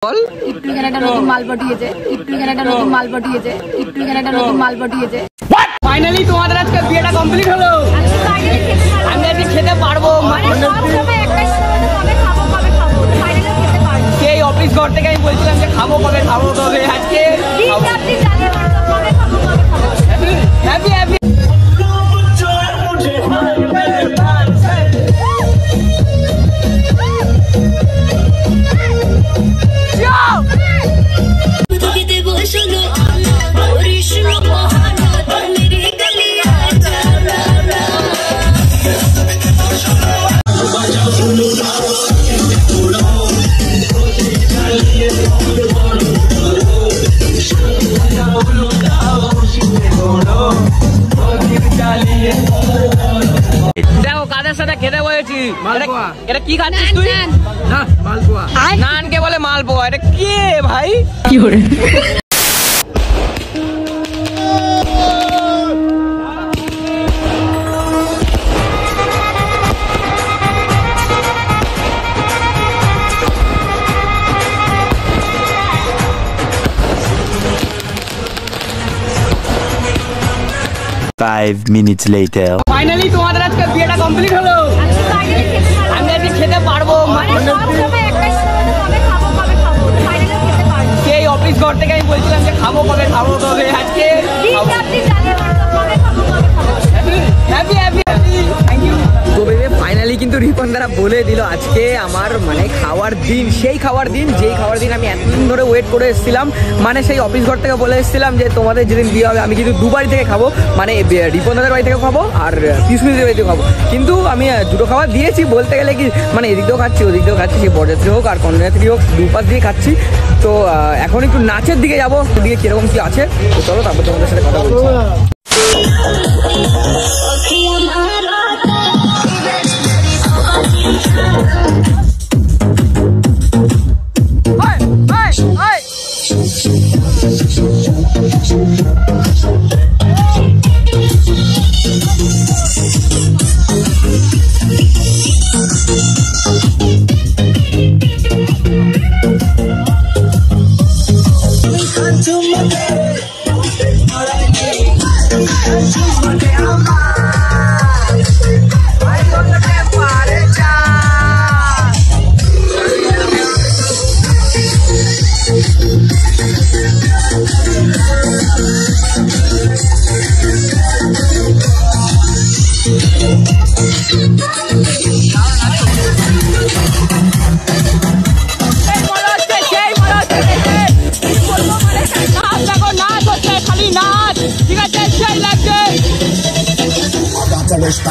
একটু এখানে একটা নতুন মাল পাঠিয়েছে, একটু এখানে একটা নতুন মাল পাঠিয়েছে, একটু এখানে একটা নতুন মাল পাঠিয়েছে। ফাইনালি তোমাদের আজকে বিয়েটা কমপ্লিট হলো। আমি আজকে খেতে পারবো। সেই অফিস ঘর থেকে আমি বলছিলাম যে খাবো কবে আজকে হ্যাপি হ্যাপি। দেখো কাদের সাথে খেতে বলেছি। এটা কি খাচ্ছিস তুই? মালপোয়া। নানকে বলে মালপোয়া। এটা কি ভাই? কি করে? Five minutes later. ফাইনালি তোমাদের আজকে বিয়েটা কমপ্লিট হলো। আমি আজকে খেতে পারবো। সেই অফিস ঘর থেকে আমি বলছিলাম যে খাবো কবে আজকে happy happy happy. Thank you. তো বেবে ফাইনালি কিন্তু রিপন দ্বারা বলে দিল আজকে আমার মানে খাওয়ার দিন, সেই খাওয়ার দিন যেই খাওয়ার দিন আমি এতদিন ধরে ওয়েট করে এসেছিলাম। মানে সেই অফিস ঘর থেকে বলে এসেছিলাম যে তোমাদের যেদিন বিয়ে হবে আমি কিন্তু দুবাড়ি থেকে খাবো, মানে রিপন দাদার বাড়ি থেকে খাবো আর পিসমিদের বাড়ি থেকে খাবো। কিন্তু আমি দুটো খাবার দিয়েছি বলতে গেলে কি, মানে এদিক দিয়েও খাচ্ছি ওদিক দিয়েও খাচ্ছি, সেই বরযাত্রী হোক আর কন্যাযাত্রী হোক দুপাশ দিয়ে খাচ্ছি। তো এখন একটু নাচের দিকে যাবো, দিকে কিরকম কি আছে তো চলো তারপর তোমাদের সাথে কথা বলছি।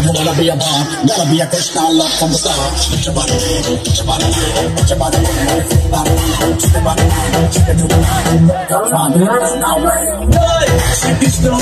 You wanna be a bar, gotta be a Krishna love from the start. Put your body, put your body, put your body, put your body, come on, now wait. She's still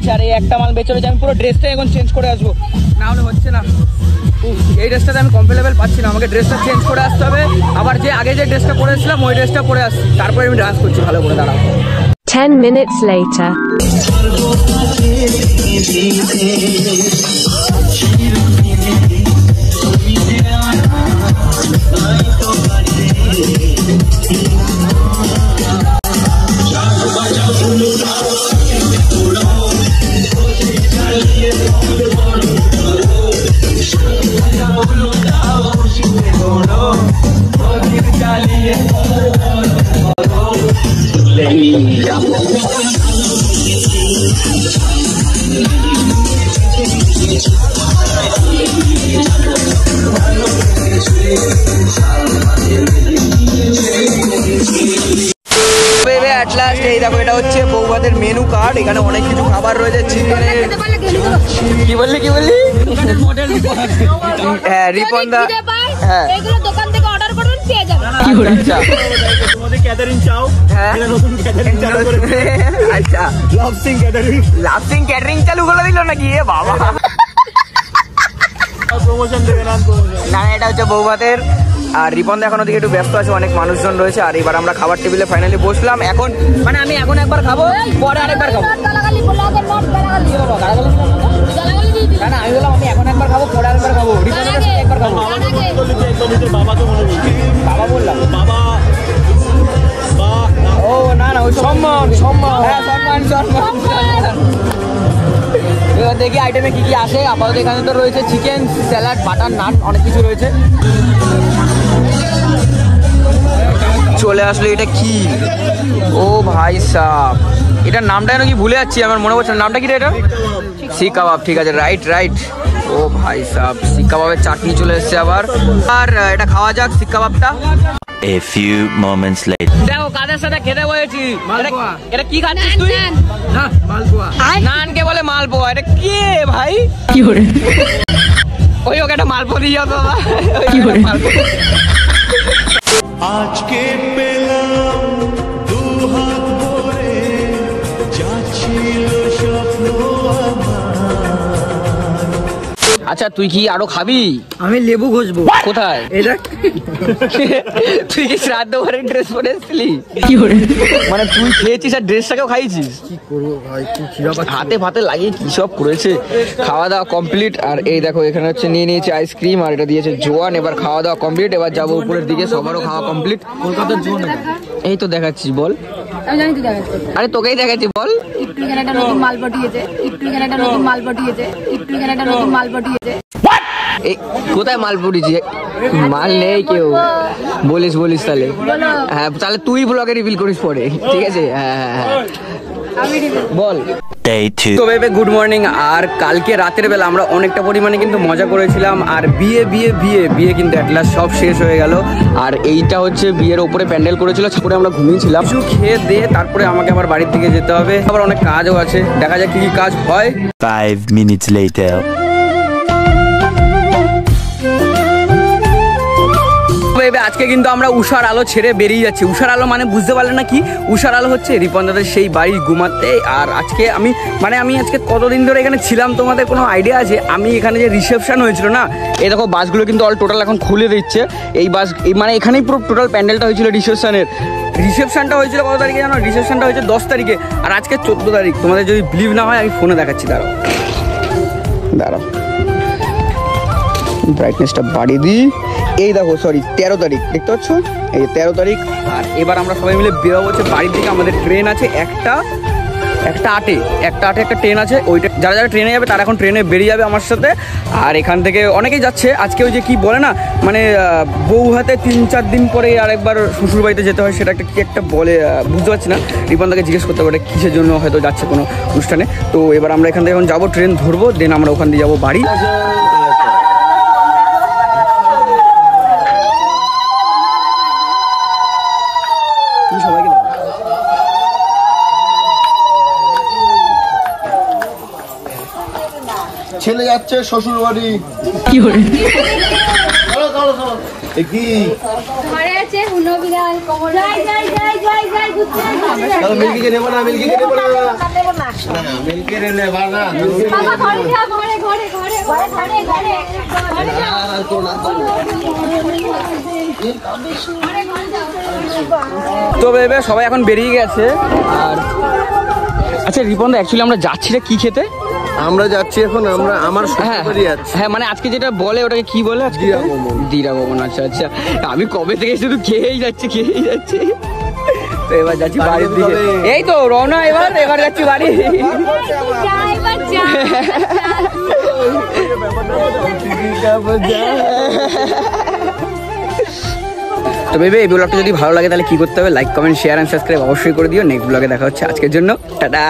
যাচ্ছে আর এই একটা মাল বেঁচে রয়েছে। আমি পুরো ড্রেসটা এখন চেঞ্জ করে আসবো, না হলে হচ্ছে না। এই ড্রেসটাতে আমি কমফোর্টেবল পাচ্ছি না, আমাকে ড্রেসটা চেঞ্জ করে আসতে হবে। আবার যে আগে যে ড্রেসটা পরেছিলাম ওই ড্রেসটা পরে আসছি, তারপরে আমি ডান্স করছি ভালো করে। দাঁড়াও 10 minutes later. এই দেখো, এটা হচ্ছে বৌভাতের মেনু কার্ড। এখানে অনেক কিছু খাবার রয়েছে, চিকেনের। কি বললি হ্যাঁ রিপন দা, হ্যাঁ এগুলো দোকান থেকে অর্ডার করবেন পেয়ে যাবেন। আচ্ছা তোমাদের ক্যাটারিং চাও, হ্যাঁ নতুন ক্যাটারিং চালু করে। আচ্ছা লাভসিং ক্যাটারিং চালু করে দিল নাকি? এ বাবা, প্রমোশন দেবে না? না এটা হচ্ছে বৌভাতের। আর রিপন এখন ওদিকে একটু ব্যস্ত আছে, অনেক মানুষজন রয়েছে। আর এবার আমরা খাবার টেবিলে ফাইনালি বসলাম। এখন মানে আমি এখন একবার খাবো, পরে আরেকবার খাবো। গালাগালি বললে আগে নট গালাগালি। গালাগালি দিয়ে দিন। না আমি বললাম আমি এখন একবার খাবো, পরে আরেকবার খাবো। রিপনের কাছে একবার খাবো। বাবা তো মনে নেই, বাবা বললাম, বাবা ও না ওই সম্মান হ্যাঁ সম্মান। এবার দেখি আইটেমে কি কি আসে। আপাতত এখানে তো রয়েছে চিকেন, স্যালাড, বাটার নান, অনেক কিছু রয়েছে। চলে আসলো। এটা কি? ও ভাই সাহ, এটার নামটা নাকি ভুলে যাচ্ছি, আমার মনে পড়ছে নামটা কি রে? এটা শিক কাবাব। ঠিক আছে, রাইট। ও ভাই সাহ, শিক কাবাবের চাটনি চলে এসছে আবার। আর এটা খাওয়া যাক শিক কাবাবটা। A few moments later. দেখো কাদের সাথে খেতে বলেছি। এটা কি খাচ্ছিস তুই? না মালপোয়া। নানকে বলে মালপোয়া। এটা কি ভাই? কি করে? ওই ওকে একটা মালপোয়া দিয়ে যাও বাবা। কি করে? আজকে পেলাম দু হাত ভরে, যাচ্ছিল স্বপ্ন আমার। আচ্ছা তুই কি আরো খাবি? আমি লেবু ঘষবো। কোথায়? এটা তুই কি শ্রাদ্ধ ঘরে ড্রেস পরে এসেছিলি? কি করে? মানে তুই খেয়েছিস আর ড্রেসটাকেও খাইছিস? কি করবো ভাই, কি খিদা পাচ্ছে। হাতে ফাতে লাগিয়ে কি সব করেছে। খাওয়া দাওয়া কমপ্লিট। আর এই দেখো এখানে হচ্ছে নিয়ে নিয়েছে আইসক্রিম, আর এটা দিয়েছে জোয়ান। এবার খাওয়া দাওয়া কমপ্লিট, এবার যাবো উপরের দিকে। সবারও খাওয়া কমপ্লিট। কলকাতার জোয়ান এই তো দেখাচ্ছি, বল। আমি জানি তুই দেখাচ্ছিস। আরে তোকেই দেখাচ্ছি, বল। একটু এখানে একটা নতুন মাল পাঠিয়েছে। এই কোথায় মাল পড়েছি? মাল নেই কেউ। বলিস তাহলে। হ্যাঁ তাহলে তুই ব্লগে রিভিল করিস পরে, ঠিক আছে? হ্যাঁ বল। Day 2. তো বেবে গুড মর্নিং। আর কালকে রাতের বেলা আমরা অনেকটা পরিমাণে কিন্তু মজা করেছিলাম। আর বিয়ে কিন্তু at last সব শেষ হয়ে গেল। আর এইটা হচ্ছে বিয়ের ওপরে প্যান্ডেল করেছিল, তারপরে আমরা ঘুমিয়েছিলাম। কিছু খেয়ে দিয়ে তারপরে আমাকে আবার বাড়ির দিকে যেতে হবে। আবার অনেক কাজও আছে, দেখা যাক কি কি কাজ হয়। 5 minutes later. আজকে কিন্তু আমরা উষার আলো ছেড়ে বেরিয়ে যাচ্ছি। উষার আলো মানে বুঝতে পারলে না কি? উষার আলো হচ্ছে রিপন দাদের সেই বাড়ি ঘুমাতে। আর আজকে আমি আজকে কতদিন ধরে এখানে ছিলাম তোমাদের কোনো আইডিয়া আছে? আমি এখানে যে রিসেপশন হয়েছিল না, এই দেখো বাসগুলো কিন্তু অল টোটাল এখন খুলে দিচ্ছে। এই বাস মানে এখানেই পুরো টোটাল প্যান্ডেলটা হয়েছিল রিসেপশনটা হয়েছিল কত তারিখে জানো? রিসেপশনটা হয়েছে 10 তারিখে, আর আজকে 14 তারিখ। তোমাদের যদি বিলিভ না হয় আমি ফোনে দেখাচ্ছি, দাঁড়াও ব্রাইটনেসটা বাড়িয়ে দিই। এই দেখো, সরি 13 তারিখ, দেখতে পাচ্ছ? এই 13 তারিখ। আর এবার আমরা সবাই মিলে বেরোবো হচ্ছে বাড়ির দিকে। আমাদের ট্রেন আছে একটা আটে একটা ট্রেন আছে। ওইটা যারা ট্রেনে যাবে তারা এখন ট্রেনে বেরিয়ে যাবে আমার সাথে। আর এখান থেকে অনেকেই যাচ্ছে আজকে। ওই যে কি বলে না, মানে বউ হাতে 3-4 দিন পরে আর একবার শ্বশুর বাড়িতে যেতে হয়, সেটা কি একটা বলে বুঝতে পারছি না। রিপন দাকে জিজ্ঞেস করতে পারে কিসের জন্য হয়তো যাচ্ছে কোনো অনুষ্ঠানে। তো এবার আমরা এখান থেকে এখন যাবো, ট্রেন ধরবো, দেন আমরা ওখান দিয়ে যাবো বাড়ি। ছেলে যাচ্ছে শ্বশুর বাড়ি। কি করে? কি ঘরে আছে হুনো বিড়াল কমল। যাই ঘুরতে। মিল্কিকে নেবো না। বাবা ঘরে যা, ঘরে। তো বেবে সবাই এখন বেরিয়ে গেছে। আর আচ্ছা রিপন দা, অ্যাকচুয়ালি আমরা যাচ্ছি না কি খেতে? আমরা যাচ্ছি এখন, আমার হ্যাঁ হ্যাঁ, মানে আজকে যেটা বলে ওটাকে কি বলে? দিরা ভবন। আচ্ছা আচ্ছা, আমি কবে থেকে শুধু খেয়েই যাচ্ছি। তো এবার যাচ্ছি বাড়ির দিকে। এই তো রওনা, এবার যাচ্ছি বাড়ি। তো বেবে এই ব্লগটা যদি ভালো লাগে তাহলে কি করতে হবে? Like, comment, share and subscribe অবশ্যই করে দিও। নেক্সট ব্লগে দেখা হচ্ছে। আজকের জন্য টাটা।